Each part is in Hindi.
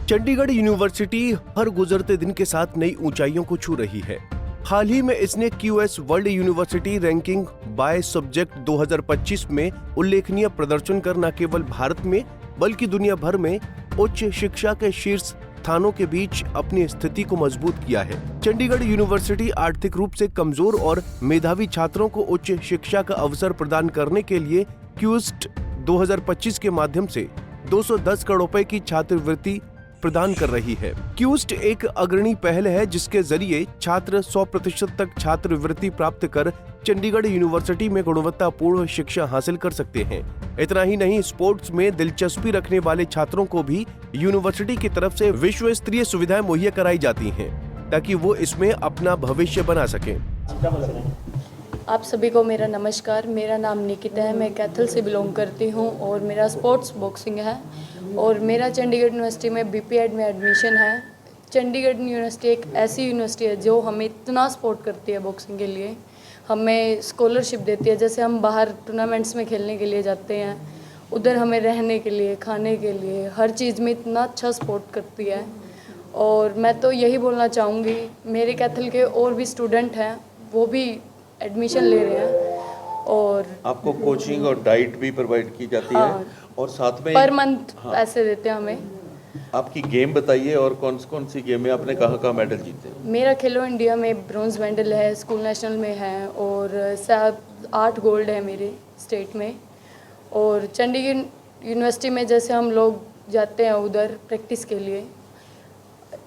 चंडीगढ़ यूनिवर्सिटी हर गुजरते दिन के साथ नई ऊंचाइयों को छू रही है। हाल ही में इसने QS world university ranking by subject 2025 में उल्लेखनीय प्रदर्शन कर न केवल भारत में बल्कि दुनिया भर में उच्च शिक्षा के शीर्ष स्थानों के बीच अपनी स्थिति को मजबूत किया है। चंडीगढ़ यूनिवर्सिटी आर्थिक रूप से कमजोर और मेधावी छात्रों को उच्च शिक्षा का अवसर प्रदान करने के लिए क्यूस्ट 2025 के माध्यम से 210 करोड़ रुपए की छात्रवृत्ति प्रदान कर रही है। क्यूस्ट एक अग्रणी पहल है जिसके जरिए छात्र 100% तक छात्रवृत्ति प्राप्त कर चंडीगढ़ यूनिवर्सिटी में गुणवत्तापूर्ण शिक्षा हासिल कर सकते हैं। इतना ही नहीं, स्पोर्ट्स में दिलचस्पी रखने वाले छात्रों को भी यूनिवर्सिटी की तरफ से विश्व स्तरीय सुविधाएं मुहैया कराई जाती हैं ताकि वो इसमें अपना भविष्य बना सकें। आप सभी को मेरा नमस्कार। मेरा नाम निकिता है। मैं कैथल से बिलोंग करती हूँ और मेरा स्पोर्ट्स बॉक्सिंग है और मेरा चंडीगढ़ यूनिवर्सिटी में BPEd में एडमिशन है। चंडीगढ़ यूनिवर्सिटी एक ऐसी यूनिवर्सिटी है जो हमें इतना सपोर्ट करती है बॉक्सिंग के लिए, हमें स्कॉलरशिप देती है। जैसे हम बाहर टूर्नामेंट्स में खेलने के लिए जाते हैं, उधर हमें रहने के लिए, खाने के लिए, हर चीज़ में इतना अच्छा सपोर्ट करती है। और मैं तो यही बोलना चाहूँगी, मेरे कैथल के और भी स्टूडेंट हैं, वो भी एडमिशन ले रहे हैं। और आपको कोचिंग और डाइट भी प्रोवाइड की जाती है और साथ में पर मंथ पैसे देते हैं हमें। आपकी गेम बताइए और कौन सी गेम में आपने कहाँ मेडल जीते? मेरा खेलो इंडिया में ब्रॉन्ज मेडल है, स्कूल नेशनल में है और 8 गोल्ड है मेरे स्टेट में। और चंडीगढ़ यूनिवर्सिटी में जैसे हम लोग जाते हैं उधर प्रैक्टिस के लिए,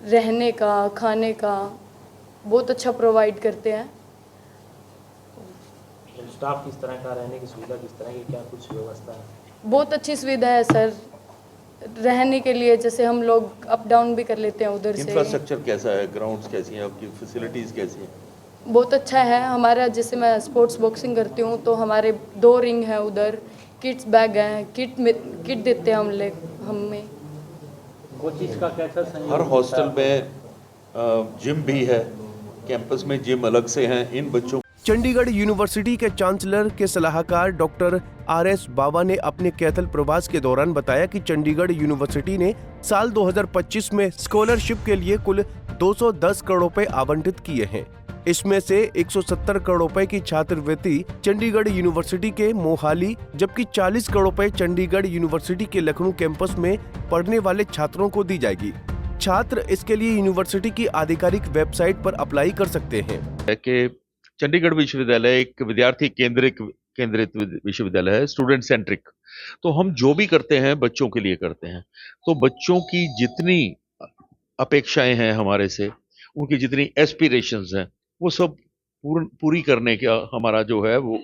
रहने का, खाने का बहुत अच्छा प्रोवाइड करते हैं। स्टाफ किस तरह का, रहने की सुविधा किस तरह की, क्या कुछ व्यवस्था है? बहुत अच्छी सुविधा है सर, रहने के लिए। जैसे हम लोग अप डाउन भी कर लेते हैं उधर से। इंफ्रास्ट्रक्चर कैसा है, ग्राउंड्स कैसी हैं, आपकी फैसिलिटीज़ कैसी हैं? बहुत अच्छा है हमारा। जैसे मैं स्पोर्ट्स बॉक्सिंग करती हूँ तो हमारे 2 रिंग हैं उधर, किट्स बैग हैं, किट देते हैं हमें। कोचिंग का कैसा संयोग? हर हॉस्टल में जिम भी है, कैंपस में जिम अलग से हैं इन बच्चों। चंडीगढ़ यूनिवर्सिटी के चांसलर के सलाहकार डॉक्टर RS बाबा ने अपने कैथल प्रवास के दौरान बताया कि चंडीगढ़ यूनिवर्सिटी ने साल 2025 में स्कॉलरशिप के लिए कुल 210 करोड़ रुपए आवंटित किए हैं। इसमें से 170 करोड़ रुपए की छात्रवृत्ति चंडीगढ़ यूनिवर्सिटी के मोहाली, जबकि 40 करोड़ रुपए चंडीगढ़ यूनिवर्सिटी के लखनऊ कैंपस में पढ़ने वाले छात्रों को दी जाएगी। छात्र इसके लिए यूनिवर्सिटी की आधिकारिक वेबसाइट पर अप्लाई कर सकते हैं। चंडीगढ़ विश्वविद्यालय एक विद्यार्थी केंद्रित विश्वविद्यालय है, स्टूडेंट सेंट्रिक। तो हम जो भी करते हैं बच्चों के लिए करते हैं। तो बच्चों की जितनी अपेक्षाएं हैं हमारे से, उनकी जितनी एस्पिरेशंस हैं, वो सब पूरी करने का हमारा जो है वो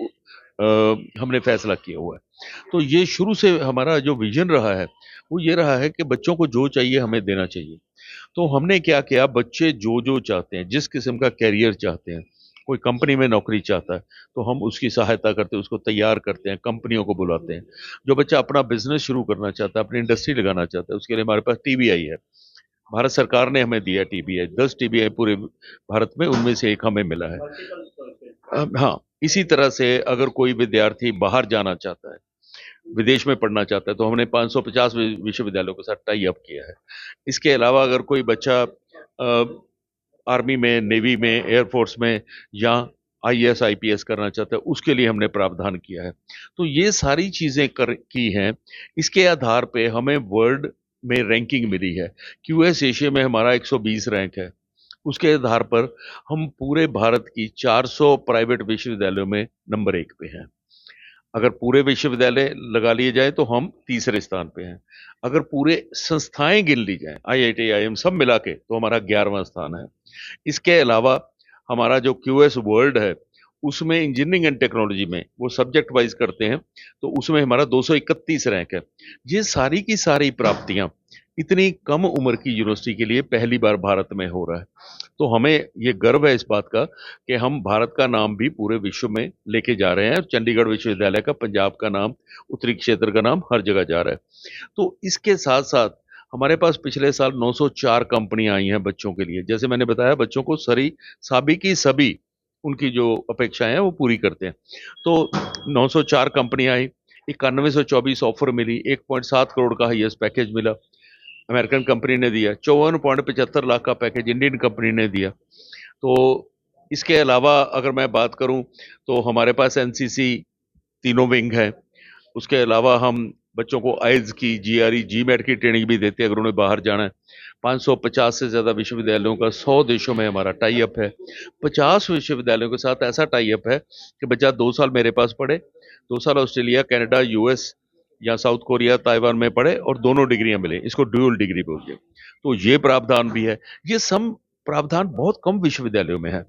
हमने फैसला किया हुआ है। तो ये शुरू से हमारा जो विजन रहा है वो ये रहा है कि बच्चों को जो चाहिए हमें देना चाहिए। तो हमने क्या किया, बच्चे जो चाहते हैं, जिस किस्म का कैरियर चाहते हैं, कोई कंपनी में नौकरी चाहता है तो हम उसकी सहायता करते हैं, उसको तैयार करते हैं, कंपनियों को बुलाते हैं। जो बच्चा अपना बिजनेस शुरू करना चाहता है, अपनी इंडस्ट्री लगाना चाहता है, उसके लिए हमारे पास TBI है। भारत सरकार ने हमें दिया TBI, 10 TBI पूरे भारत में, उनमें से एक हमें मिला है। हाँ, इसी तरह से अगर कोई विद्यार्थी बाहर जाना चाहता है, विदेश में पढ़ना चाहता है, तो हमने 550 विश्वविद्यालयों के साथ टाई अप किया है। इसके अलावा अगर कोई बच्चा आर्मी में, नेवी में, एयरफोर्स में या IAS IPS करना चाहता है, उसके लिए हमने प्रावधान किया है। तो ये सारी चीज़ें की हैं। इसके आधार पे हमें वर्ल्ड में रैंकिंग मिली है। QS एशिया में हमारा 120 रैंक है। उसके आधार पर हम पूरे भारत की 400 प्राइवेट विश्वविद्यालयों में नंबर 1 पे हैं। अगर पूरे विश्वविद्यालय लगा लिए जाए तो हम तीसरे स्थान पे हैं। अगर पूरे संस्थाएं गिन ली जाए, IIT IIM सब मिला के, तो हमारा 11वां स्थान है। इसके अलावा हमारा जो QS वर्ल्ड है, उसमें इंजीनियरिंग एंड टेक्नोलॉजी में वो सब्जेक्ट वाइज करते हैं, तो उसमें हमारा 231 रैंक है। ये सारी की सारी प्राप्तियां इतनी कम उम्र की यूनिवर्सिटी के लिए पहली बार भारत में हो रहा है। तो हमें ये गर्व है इस बात का कि हम भारत का नाम भी पूरे विश्व में लेके जा रहे हैं। चंडीगढ़ विश्वविद्यालय का, पंजाब का नाम, उत्तरी क्षेत्र का नाम हर जगह जा रहा है। तो इसके साथ साथ हमारे पास पिछले साल 904 कंपनियां आई हैं बच्चों के लिए। जैसे मैंने बताया, बच्चों को सभी उनकी जो अपेक्षाएं हैं वो पूरी करते हैं। तो 904 कंपनियां आई, 9124 ऑफर मिली, 1.7 करोड़ का हाईएस्ट पैकेज मिला। अमेरिकन कंपनी ने दिया, 54.75 लाख का पैकेज इंडियन कंपनी ने दिया। तो इसके अलावा अगर मैं बात करूं तो हमारे पास एनसीसी तीनों विंग है। उसके अलावा हम बच्चों को आइल्स की, जीआरई, जीमेट की ट्रेनिंग भी देते हैं अगर उन्हें बाहर जाना है। 550 से ज़्यादा विश्वविद्यालयों का 100 देशों में हमारा टाई अप है। 50 विश्वविद्यालयों के साथ ऐसा टाई अप है कि बच्चा 2 साल मेरे पास पढ़े, 2 साल ऑस्ट्रेलिया, कनाडा, यूएस या साउथ कोरिया, ताइवान में पढ़े और दोनों डिग्रियां मिले। इसको ड्यूअल डिग्री बोलते हैं। तो ये प्रावधान भी है। ये सब प्रावधान बहुत कम विश्वविद्यालयों में है।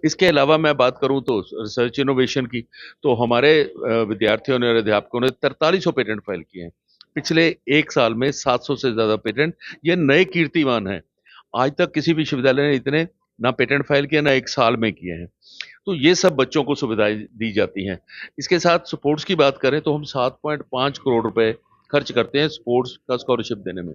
इसके अलावा मैं बात करूं तो रिसर्च इनोवेशन की, तो हमारे विद्यार्थियों ने और अध्यापकों ने 4300 पेटेंट फाइल किए हैं। पिछले 1 साल में 700 से ज़्यादा पेटेंट, ये नए कीर्तिमान हैं। आज तक किसी विश्वविद्यालय ने इतने ना पेटेंट फाइल किए ना 1 साल में किए हैं। तो ये सब बच्चों को सुविधाएं दी जाती हैं। इसके साथ स्पोर्ट्स की बात करें तो हम 7.5 करोड़ रुपए खर्च करते हैं स्पोर्ट्स का स्कॉलरशिप देने में।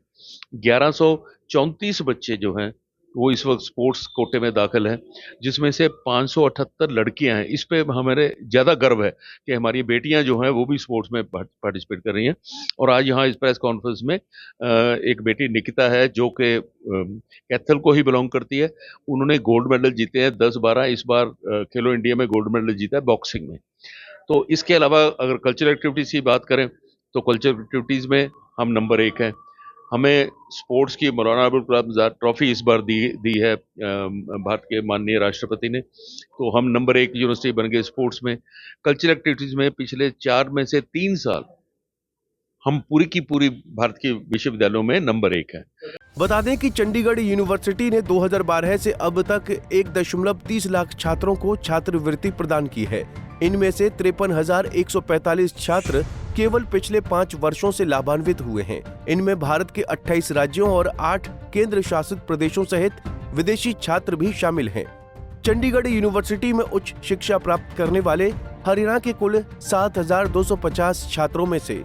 1134 बच्चे जो हैं वो इस वक्त स्पोर्ट्स कोटे में दाखिल हैं, जिसमें से 578 लड़कियां हैं। इस पे हमारे ज़्यादा गर्व है कि हमारी बेटियां जो हैं वो भी स्पोर्ट्स में पार्टिसिपेट कर रही हैं। और आज यहाँ इस प्रेस कॉन्फ्रेंस में एक बेटी निकिता है जो कि कैथल को ही बिलोंग करती है। उन्होंने गोल्ड मेडल जीते हैं 10-12। इस बार खेलो इंडिया में गोल्ड मेडल जीता है बॉक्सिंग में। तो इसके अलावा अगर कल्चरल एक्टिविटीज़ की बात करें तो कल्चरल एक्टिविटीज़ में हम नंबर 1 हैं। हमें स्पोर्ट्स की मौलाना अबुल कलाम आज़ाद ट्रॉफी इस बार दी है भारत के माननीय राष्ट्रपति ने। तो हम नंबर 1 यूनिवर्सिटी बन गए स्पोर्ट्स में। कल्चरल एक्टिविटीज़ में पिछले 4 में से 3 साल हम पूरी की पूरी भारत के विश्वविद्यालयों में नंबर 1 है। बता दें कि चंडीगढ़ यूनिवर्सिटी ने 2012 से अब तक 1.30 लाख छात्रों को छात्रवृत्ति प्रदान की है। इनमें से 53,145 छात्र केवल पिछले 5 वर्षों से लाभान्वित हुए हैं। इनमें भारत के 28 राज्यों और 8 केंद्र शासित प्रदेशों सहित विदेशी छात्र भी शामिल हैं। चंडीगढ़ यूनिवर्सिटी में उच्च शिक्षा प्राप्त करने वाले हरियाणा के कुल 7,250 छात्रों में से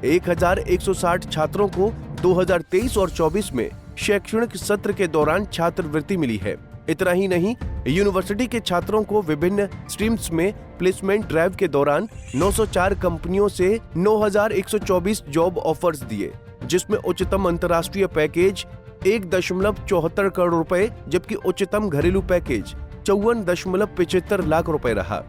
1,160 छात्रों को 2023 और 24 में शैक्षणिक सत्र के दौरान छात्रवृत्ति मिली है। इतना ही नहीं, यूनिवर्सिटी के छात्रों को विभिन्न स्ट्रीम्स में प्लेसमेंट ड्राइव के दौरान 904 कंपनियों से 9,124 जॉब ऑफर्स दिए, जिसमें उच्चतम अंतर्राष्ट्रीय पैकेज 1.74 करोड़ रुपए जबकि उच्चतम घरेलू पैकेज 54.75 लाख रुपए रहा।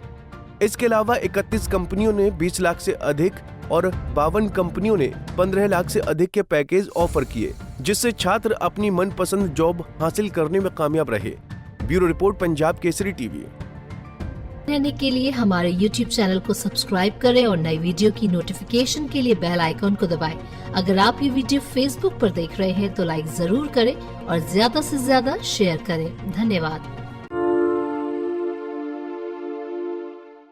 इसके अलावा 31 कंपनियों ने 20 लाख से अधिक और 52 कंपनियों ने 15 लाख से अधिक के पैकेज ऑफर किए, जिससे छात्र अपनी मनपसंद जॉब हासिल करने में कामयाब रहे। Bureau report, Punjab Kesari TV. रहने के लिए हमारे YouTube चैनल को सब्सक्राइब करें और नई वीडियो की नोटिफिकेशन के लिए बेल आइकॉन को दबाएं। अगर आप ये वीडियो Facebook पर देख रहे हैं तो लाइक जरूर करें और ज्यादा से ज्यादा शेयर करें। धन्यवाद।